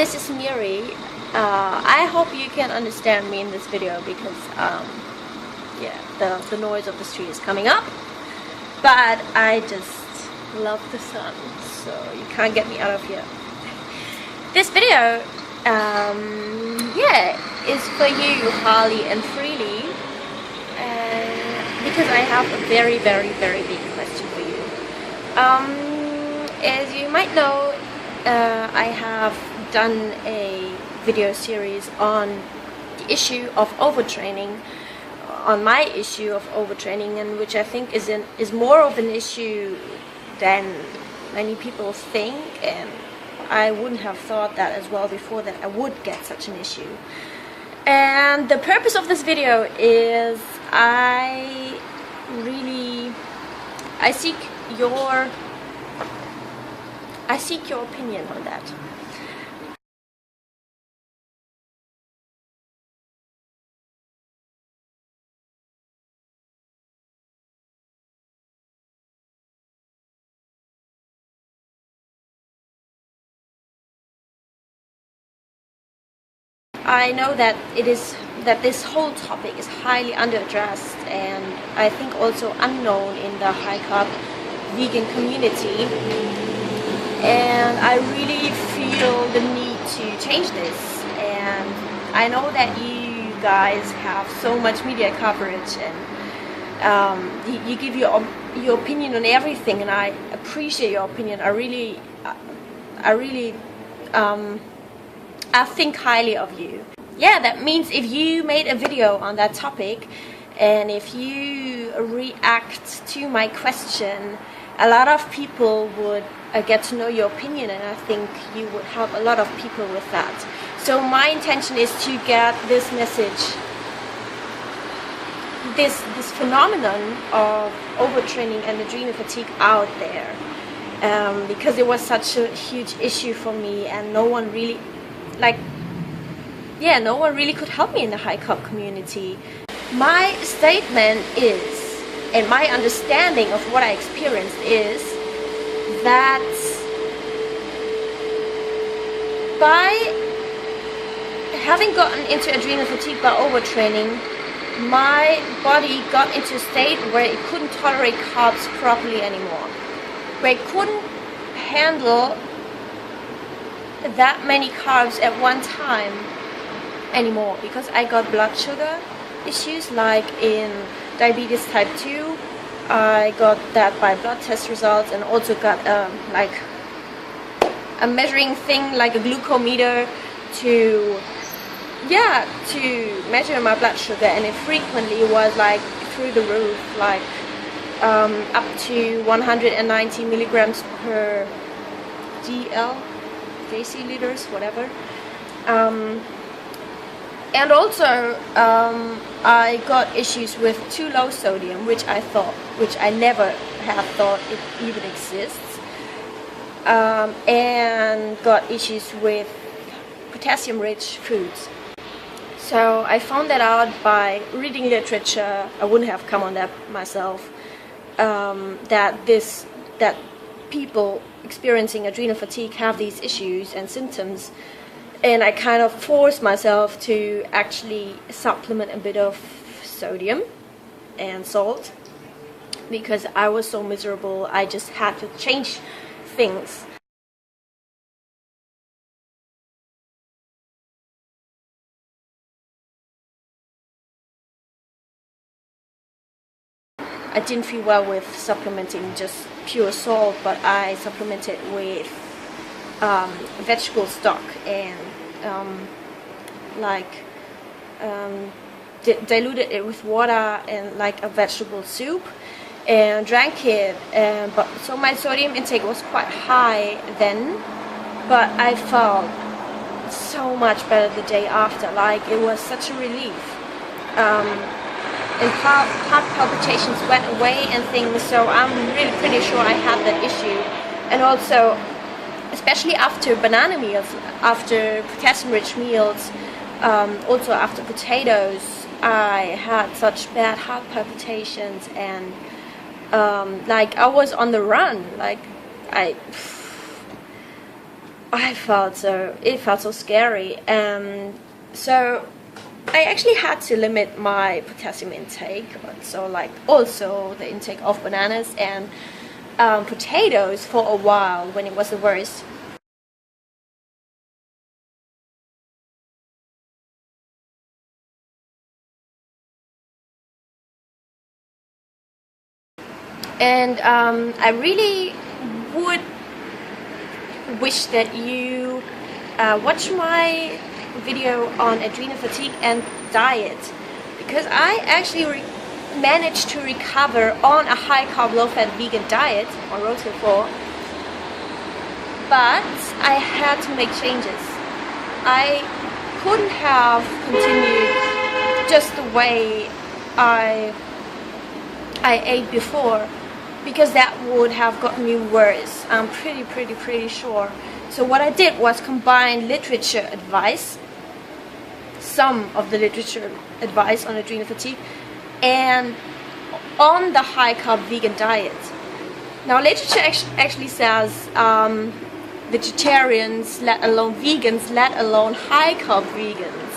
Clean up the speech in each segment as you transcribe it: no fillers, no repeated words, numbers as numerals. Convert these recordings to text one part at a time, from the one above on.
this is Miri. I hope you can understand me in this video because yeah, the noise of the street is coming up, but I just love the sun, so you can't get me out of here. This video yeah, is for you, Harley&Freelee, because I have a very big question for you. As you might know, I have done a video series on the issue of overtraining, on my issue of overtraining, and which I think is more of an issue than many people think, and I wouldn't have thought that as well before, that I would get such an issue. And the purpose of this video is I seek your opinion on that. I know that this whole topic is highly underaddressed, and I think also unknown in the high carb vegan community, and I really feel the need to change this. And I know that you guys have so much media coverage, and you give your opinion on everything, and I appreciate your opinion. I think highly of you. Yeah, that means if you made a video on that topic, and if you react to my question, a lot of people would get to know your opinion, and I think you would help a lot of people with that. So my intention is to get this message, this phenomenon of overtraining and adrenal fatigue out there, because it was such a huge issue for me, and no one really could help me in the high carb community. My statement is, and my understanding of what I experienced is, that by having gotten into adrenal fatigue by overtraining, my body got into a state where it couldn't tolerate carbs properly anymore, where it couldn't handle that many carbs at one time anymore, because I got blood sugar issues, like in diabetes type 2. I got that by blood test results, and also got like a measuring thing, like a glucometer, to measure my blood sugar, and it frequently was like through the roof, like up to 190 milligrams per deciliters, whatever. And also I got issues with too low sodium, which I never had thought it even exists, and got issues with potassium rich foods. So I found that out by reading literature. I wouldn't have come on that myself, that people experiencing adrenal fatigue have these issues and symptoms, and I kind of forced myself to actually supplement a bit of sodium and salt, because I was so miserable. I just had to change things. I didn't feel well with supplementing just pure salt, but I supplemented with vegetable stock, and diluted it with water and like a vegetable soup, and drank it. But so my sodium intake was quite high then, but I felt so much better the day after. Like, it was such a relief. And heart palpitations went away and things, so I'm really pretty sure I had that issue. And also, especially after banana meals, after potassium-rich meals, also after potatoes, I had such bad heart palpitations, and like I was on the run. Like it felt so scary. So I actually had to limit my potassium intake. So like also the intake of bananas and potatoes for a while when it was the worst. And I really would wish that you watch my video on adrenal fatigue and diet, because I actually managed to recover on a high carb low fat vegan diet on Road to 4, but I had to make changes. I couldn't have continued just the way I ate before, because that would have gotten me worse. I'm pretty sure. So what I did was combine literature advice, some of the literature advice on adrenal fatigue, and on the high carb vegan diet. Now literature actually says vegetarians, let alone vegans, let alone high carb vegans,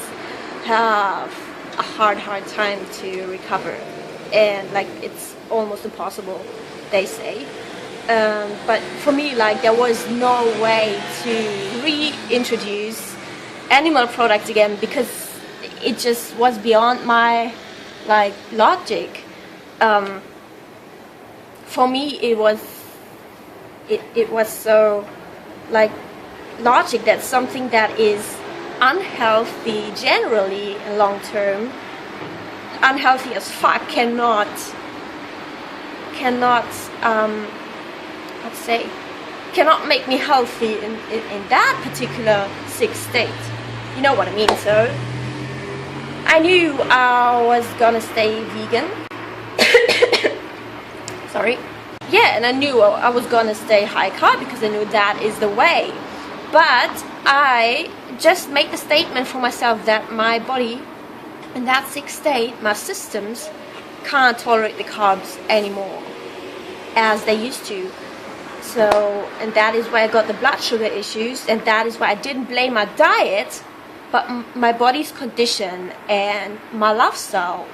have a hard time to recover, and like it's almost impossible, they say. But for me, like, there was no way to reintroduce animal products again, because it just was beyond my like logic. For me, it was so like logic that something that is unhealthy generally long term, unhealthy as fuck, cannot cannot make me healthy in that particular sick state. You know what I mean? So I knew I was gonna stay vegan. Sorry. Yeah, and I knew I was gonna stay high carb because I knew that is the way. But I just made the statement for myself that my body in that sick state, my systems can't tolerate the carbs anymore as they used to. So, and that is why I got the blood sugar issues, and that is why I didn't blame my diet, but my body's condition and my lifestyle,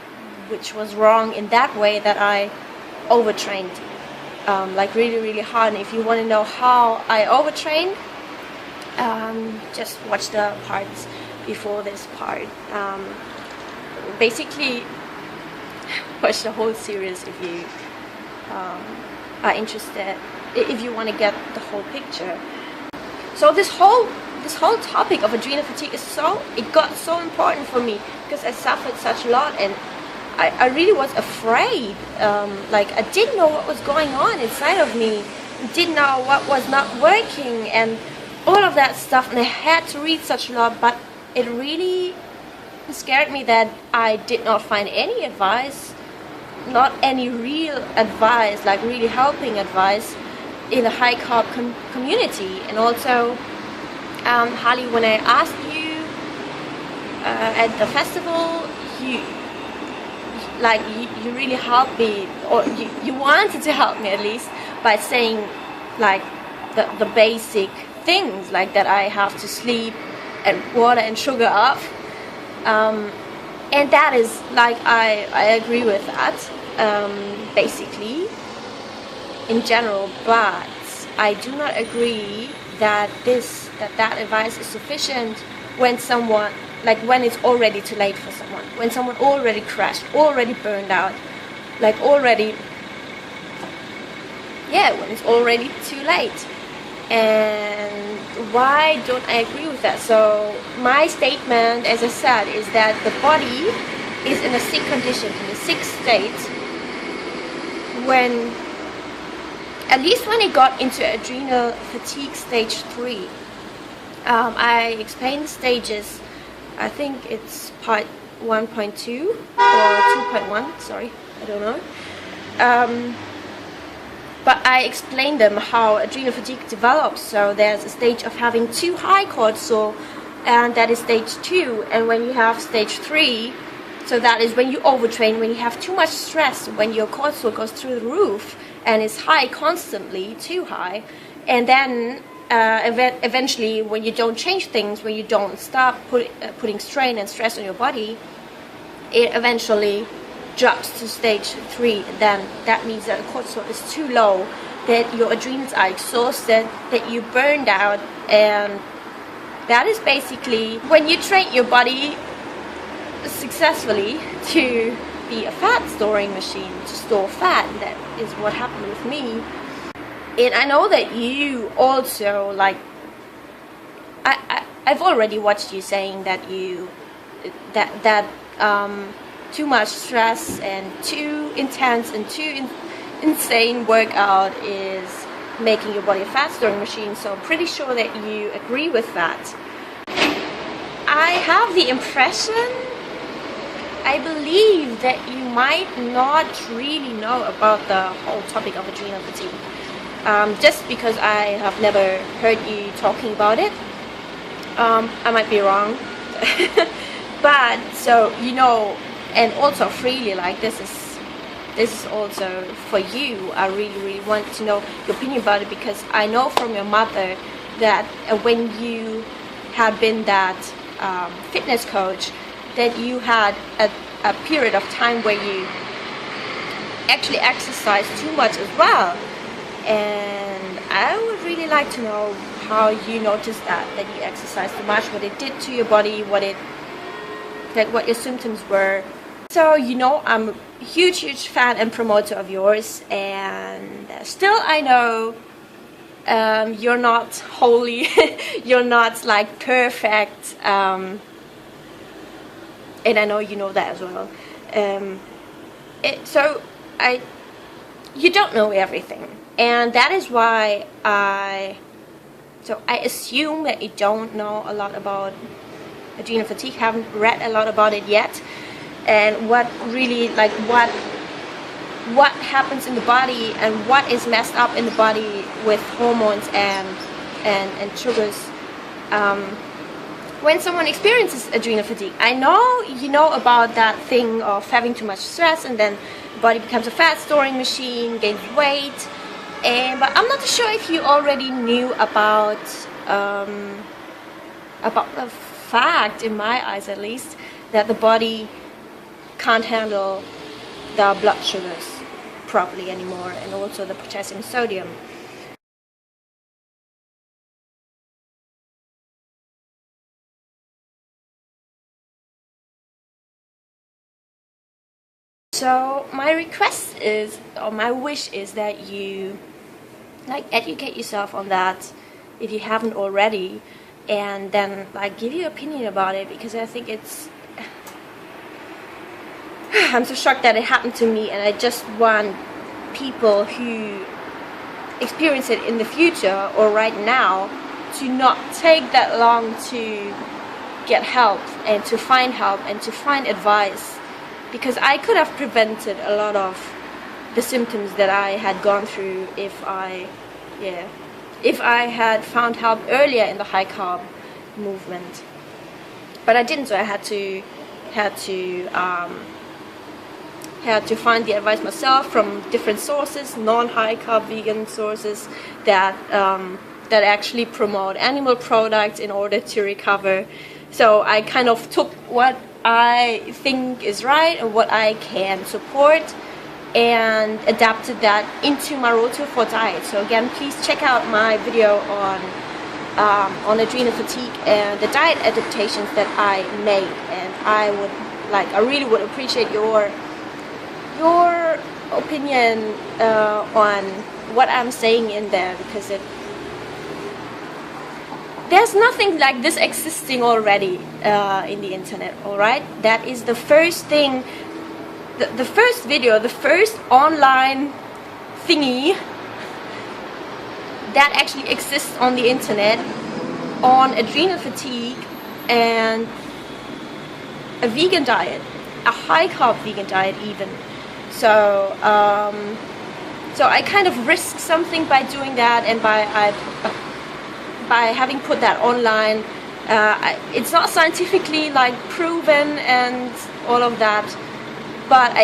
which was wrong in that way that I overtrained, like really hard. And if you want to know how I overtrained, just watch the parts before this part. Basically, watch the whole series if you are interested, if you want to get the whole picture. So this whole topic of adrenal fatigue it got so important for me, because I suffered such a lot, and I really was afraid. Like, I didn't know what was going on inside of me, didn't know what was not working, and all of that stuff. And I had to read such a lot, but it really scared me that I did not find any advice, not any real advice, like really helping advice in the high carb community. And also, Harley, when I asked you at the festival, you really helped me, or you wanted to help me at least, by saying like the basic things, like that I have to sleep and water and sugar off. And that is, like, I agree with that, basically, in general, but I do not agree that that advice is sufficient when someone, like, when it's already too late for someone, when someone already crashed, already burned out, like already, yeah, when it's already too late. And why don't I agree with that? So my statement, as I said, is that the body is in a sick condition, in a sick state, when, at least when it got into adrenal fatigue stage 3. I explained the stages. I think it's part 1.2 or 2.1, sorry, I don't know. But I explained them how adrenal fatigue develops. So there's a stage of having too high cortisol, and that is stage 2. And when you have stage 3, so that is when you overtrain, when you have too much stress, when your cortisol goes through the roof and is high constantly, too high. And then eventually, when you don't change things, when you don't stop putting strain and stress on your body, it eventually drops to stage 3. Then that means that the cortisol is too low, that your adrenals are exhausted, that you burned out, and that is basically when you train your body successfully to be a fat storing machine, to store fat. That is what happened with me. And I know that you also, like, I've already watched you saying that too much stress and too intense and too insane workout is making your body a fat storing machine. So I'm pretty sure that you agree with that. I have the impression, I believe that you might not really know about the whole topic of adrenal fatigue. Just because I have never heard you talking about it. I might be wrong. But so, you know, and also freely, like, this is also for you. I really want to know your opinion about it, because I know from your mother that when you had been that fitness coach, that you had a period of time where you actually exercised too much as well. And I would really like to know how you noticed that you exercised too much, what it did to your body, what your symptoms were. So, you know, I'm a huge fan and promoter of yours, and still I know you're not holy, you're not like perfect, and I know you know that as well. You don't know everything, and that is why I assume that you don't know a lot about adrenal fatigue, haven't read a lot about it yet, and what really, like, what happens in the body and what is messed up in the body with hormones and sugars when someone experiences adrenal fatigue. I know you know about that thing of having too much stress, and then the body becomes a fat storing machine, gains weight, but I'm not sure if you already knew about the fact, in my eyes at least, that the body can't handle the blood sugars properly anymore, and also the potassium, sodium. So my request is, or my wish is, that you like educate yourself on that if you haven't already, and then like give your opinion about it, because I think I'm so shocked that it happened to me, and I just want people who experience it in the future or right now to not take that long to get help and to find advice, because I could have prevented a lot of the symptoms that I had gone through if I had found help earlier in the high carb movement. But I didn't, so I had to find the advice myself from different sources, non-high carb vegan sources that actually promote animal products in order to recover. So I kind of took what I think is right and what I can support and adapted that into my Road to a 4 diet. So again, please check out my video on adrenal fatigue and the diet adaptations that I made, and I really would appreciate your opinion on what I'm saying in there, because there's nothing like this existing already in the internet. Alright, that is the first thing, the first video, the first online thingy that actually exists on the internet on adrenal fatigue and a vegan diet, a high carb vegan diet even. So I kind of risked something by doing that, and by having put that online. It's not scientifically like proven and all of that, but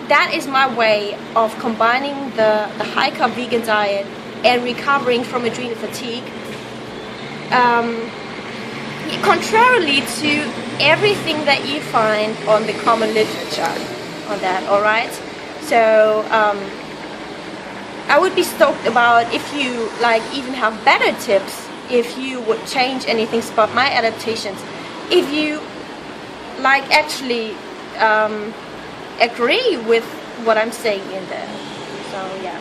that is my way of combining the high carb vegan diet and recovering from adrenal fatigue, contrarily to everything that you find on the common literature on that, alright? So I would be stoked about if you like even have better tips, if you would change anything about my adaptations, if you like actually agree with what I'm saying in there. So yeah,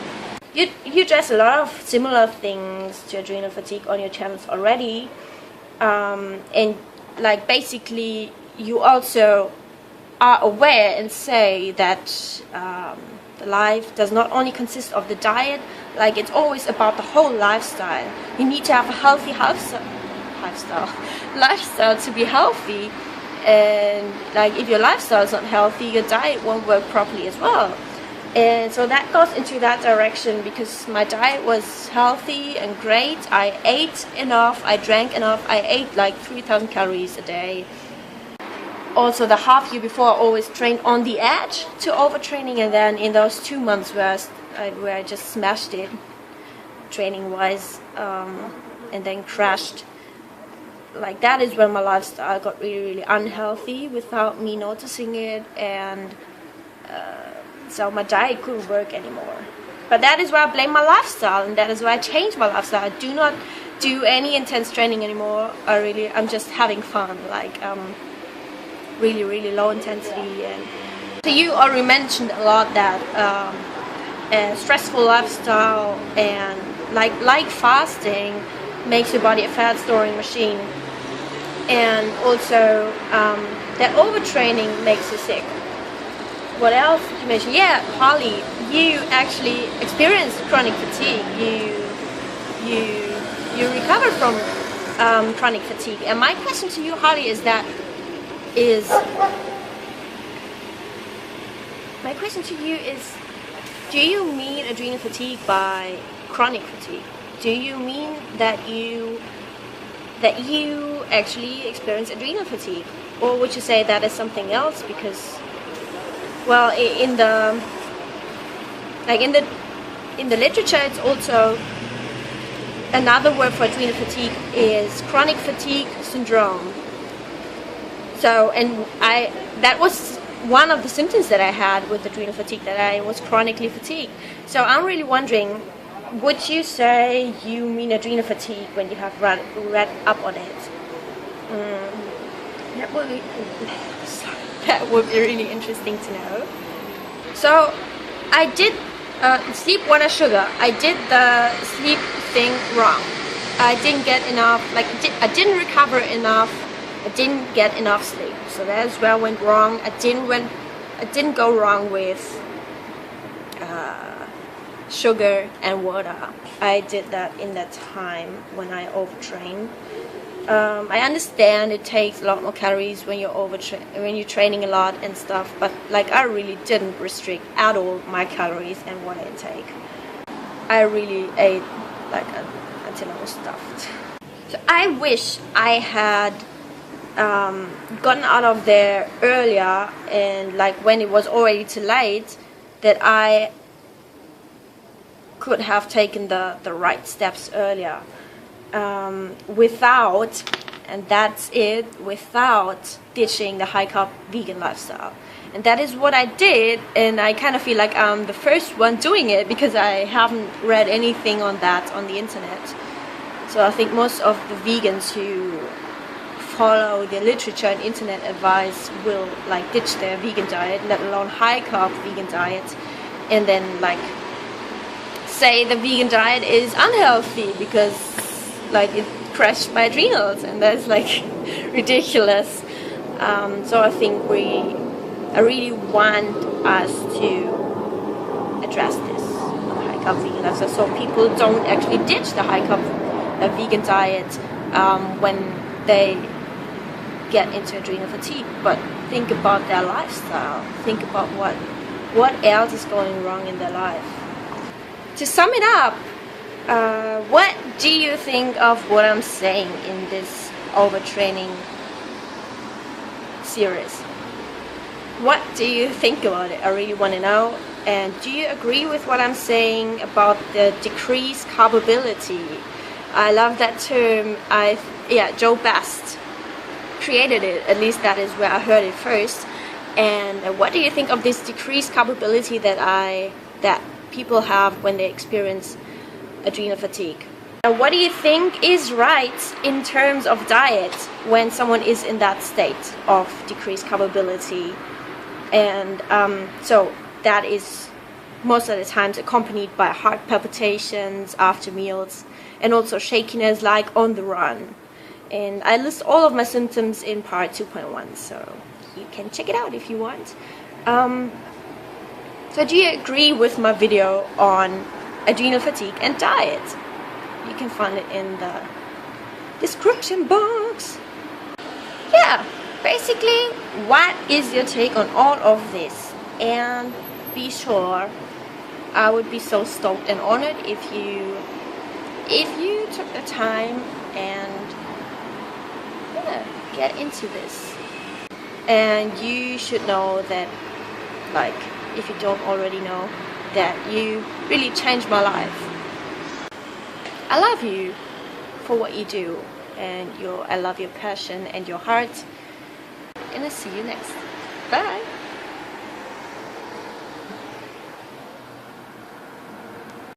you address a lot of similar things to adrenal fatigue on your channels already, and like basically you also are aware and say that the life does not only consist of the diet, like it's always about the whole lifestyle. You need to have a healthy lifestyle to be healthy, and like if your lifestyle is not healthy, your diet won't work properly as well. And so that goes into that direction, because my diet was healthy and great. I ate enough, I drank enough, I ate like 3,000 calories a day. Also, the half year before, I always trained on the edge to overtraining, and then in those 2 months where I just smashed it training wise, and then crashed, like that is when my lifestyle got really unhealthy without me noticing it, and so my diet couldn't work anymore. But that is why I blame my lifestyle, and that is why I changed my lifestyle. I do not do any intense training anymore. I'm just having fun, like really low intensity. And so you already mentioned a lot that a stressful lifestyle and like fasting makes your body a fat storing machine, and also that overtraining makes you sick. What else did you mention? Yeah, Harley, you actually experienced chronic fatigue. You recovered from chronic fatigue. And my question to you, Harley, do you mean adrenal fatigue by chronic fatigue? Do you mean that you actually experience adrenal fatigue, or would you say that is something else? Because, well, in the literature, it's also another word for adrenal fatigue is chronic fatigue syndrome. So, and that was one of the symptoms that I had with adrenal fatigue, that I was chronically fatigued. So I'm really wondering, would you say you mean adrenal fatigue when you have read up on it? That would be really interesting to know. So I did sleep, water, sugar. I did the sleep thing wrong. I didn't get enough, I didn't recover enough. I didn't get enough sleep. So that's where I went wrong. I didn't go wrong with sugar and water. I did that in that time when I overtrained. I understand it takes a lot more calories when you're training a lot and stuff, but like I really didn't restrict at all my calories and water intake. I really ate until I was stuffed. So I wish I had gotten out of there earlier, and like when it was already too late, that I could have taken the right steps earlier, without ditching the high carb vegan lifestyle. And that is what I did, and I kind of feel like I'm the first one doing it, because I haven't read anything on that on the internet. So I think most of the vegans who follow the literature and internet advice will like ditch their vegan diet, let alone high carb vegan diet, and then like say the vegan diet is unhealthy because like it crashed my adrenals, and that's like ridiculous. So I think I really want us to address this on the high carb vegan lifestyle, so people don't actually ditch the high carb vegan diet when they get into adrenal fatigue, but think about their lifestyle. Think about what else is going wrong in their life. To sum it up, what do you think of what I'm saying in this overtraining series? What do you think about it? I really want to know. And do you agree with what I'm saying about the decreased carbability? I love that term. Joe Best created it. At least that is where I heard it first. And what do you think of this decreased carbability that people have when they experience adrenal fatigue? And what do you think is right in terms of diet when someone is in that state of decreased carbability? And so that is most of the times accompanied by heart palpitations after meals, and also shakiness like on the run. And I list all of my symptoms in part 2.1, so you can check it out if you want. So do you agree with my video on adrenal fatigue and diet? You can find it in the description box. Yeah, basically, what is your take on all of this? And be sure, I would be so stoked and honored if you took the time and get into this. And you should know that, like, if you don't already know, that you really changed my life. I love you for what you do, and I love your passion and your heart. And I'll see you next. Bye.